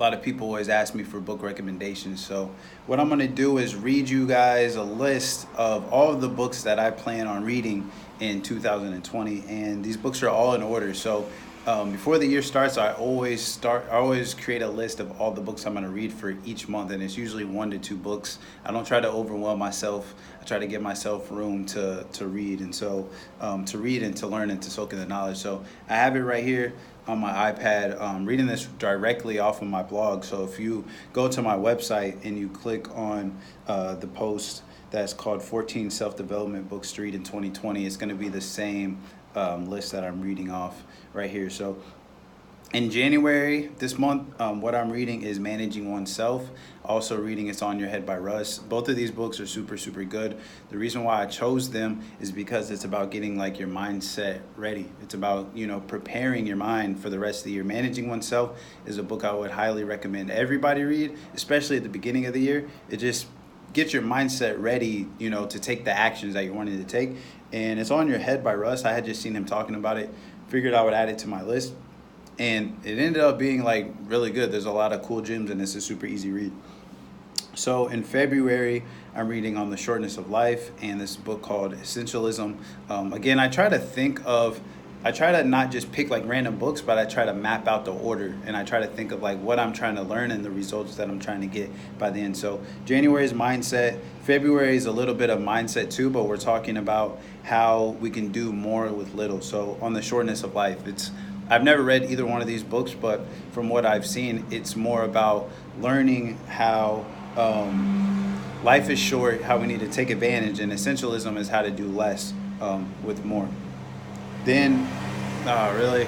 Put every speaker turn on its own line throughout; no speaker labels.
lot of people always ask me for book recommendations. So what I'm gonna do is read you guys a list of all of the books that I plan on reading in 2020, and these books are all in order. So before the year starts, I always create a list of all the books I'm going to read for each month, and it's usually 1 to 2 books. I don't try to overwhelm myself. I try to give myself room to read, and so to read and to learn and to soak in the knowledge. So I have it right here on my iPad, reading this directly off of my blog. So if you go to my website and you click on the post that's called 14 Self-Development Books to Read in 2020, it's going to be the same list that I'm reading off right here. So in January this month, what I'm reading is Managing Oneself. Also reading It's On Your Head by Russ. Both of these books are super, super good. The reason why I chose them is because it's about getting like your mindset ready. It's about, preparing your mind for the rest of the year. Managing Oneself is a book I would highly recommend everybody read, especially at the beginning of the year. It just gets your mindset ready, to take the actions that you're wanting to take. And It's On Your Head by Russ. I had just seen him talking about it, figured I would add it to my list. And it ended up being like really good. There's a lot of cool gems and it's a super easy read. So in February, I'm reading On the Shortness of Life and this book called Essentialism. Again, I try to not just pick like random books, but I try to map out the order and I try to think of like what I'm trying to learn and the results that I'm trying to get by the end. So January is mindset. February is a little bit of mindset too, but we're talking about how we can do more with little. So On the Shortness of Life, I've never read either one of these books, but from what I've seen, it's more about learning how life is short, how we need to take advantage, and essentialism is how to do less with more. Then, oh, really?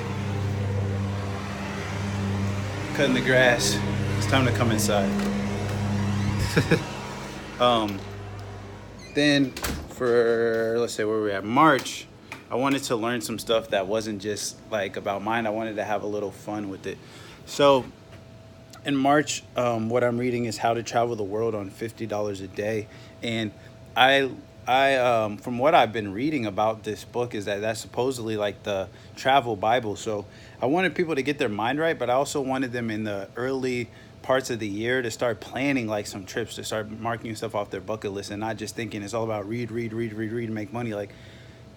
Cutting the grass. It's time to come inside. um, then, for, let's say where we're at, March, I wanted to learn some stuff that wasn't just like about mine. I wanted to have a little fun with it. So, in March, what I'm reading is How to Travel the World on $50 a Day. And from what I've been reading about this book is that that's supposedly like the travel Bible. So I wanted people to get their mind right, but I also wanted them in the early parts of the year to start planning like some trips, to start marking stuff off their bucket list and not just thinking it's all about read, and make money. Like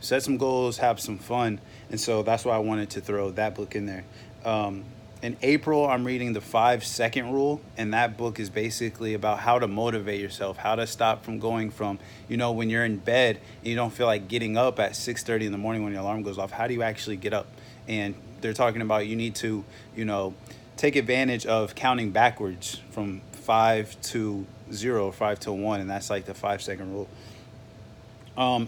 set some goals, have some fun. And so that's why I wanted to throw that book in there. In April, I'm reading The 5 Second Rule, and that book is basically about how to motivate yourself, how to stop from going from, when you're in bed and you don't feel like getting up at 6:30 in the morning when your alarm goes off, how do you actually get up? And they're talking about you need to, take advantage of counting backwards from 5 to 0, 5 to 1, and that's like the 5 second rule.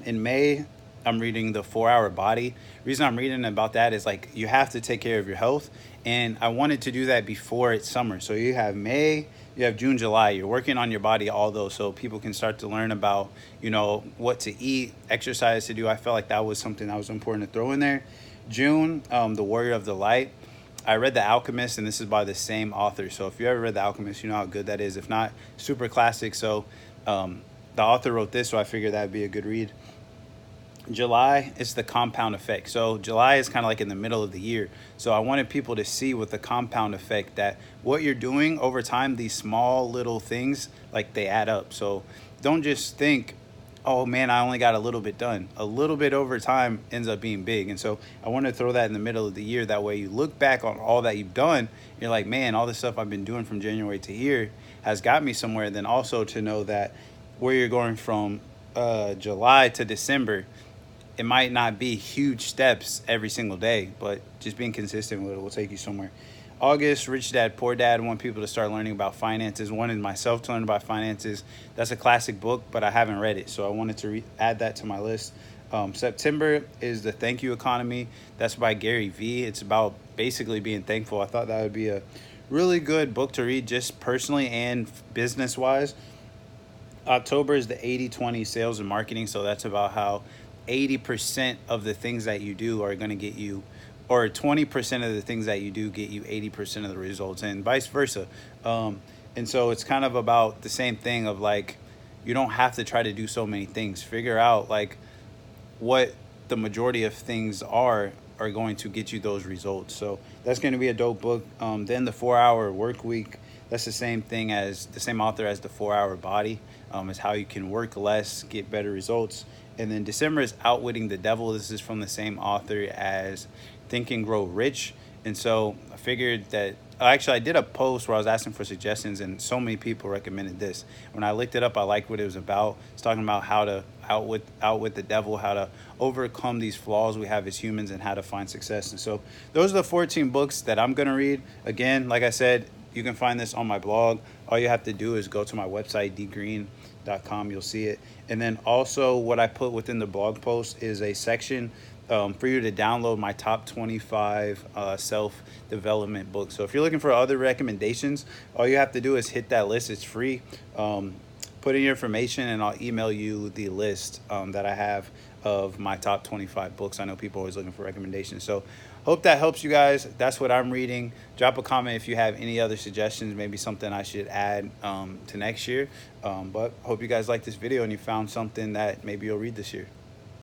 In May, I'm reading The 4 Hour Body. The reason I'm reading about that is like you have to take care of your health, and I wanted to do that before it's summer. So you have May, you have June, July. You're working on your body, all those, so people can start to learn about what to eat, exercise to do. I felt like that was something that was important to throw in there. June, The Warrior of the Light. I read The Alchemist, and this is by the same author. So if you ever read The Alchemist, you know how good that is. If not, super classic. So the author wrote this, so I figured that'd be a good read. July is The Compound Effect. So July is kind of like in the middle of the year. So I wanted people to see with the compound effect that what you're doing over time, these small little things, like they add up. So don't just think, oh man, I only got a little bit done. A little bit over time ends up being big. And so I want to throw that in the middle of the year. That way you look back on all that you've done. You're like, man, all this stuff I've been doing from January to here has got me somewhere. Then also to know that where you're going from July to December, it might not be huge steps every single day, but just being consistent with it will take you somewhere. August, Rich Dad, Poor Dad. I want people to start learning about finances. Wanted myself to learn about finances. That's a classic book, but I haven't read it, so I wanted to add that to my list. September is The Thank You Economy. That's by Gary Vee. It's about basically being thankful. I thought that would be a really good book to read just personally and business-wise. October is the 80/20 sales and marketing, so that's about how 80% of the things that you do are going to get you, or 20% of the things that you do get you 80% of the results, and vice versa. And so it's kind of about the same thing of like, you don't have to try to do so many things. Figure out like what the majority of things are are going to get you those results. So that's going to be a dope book. Then the 4 Hour Work Week. That's the same thing as the same author as the 4 Hour Body. Is how you can work less, get better results. And then December is Outwitting the Devil. This is from the same author as Think and Grow Rich. And so I figured that actually I did a post where I was asking for suggestions, and so many people recommended this. When I looked it up, I liked what it was about. It's talking about how to outwit the devil, how to overcome these flaws we have as humans, and how to find success. And so those are the 14 books that I'm gonna read. Again, like I said, you can find this on my blog. All you have to do is go to my website, dgreen.com. You'll see it. And then also what I put within the blog post is a section for you to download my top 25 self-development books. So if you're looking for other recommendations, all you have to do is hit that list. It's free. Put in your information and I'll email you the list that I have of my top 25 books. I know people are always looking for recommendations. So hope that helps you guys. That's what I'm reading. Drop a comment if you have any other suggestions, maybe something I should add to next year. But hope you guys like this video and you found something that maybe you'll read this year.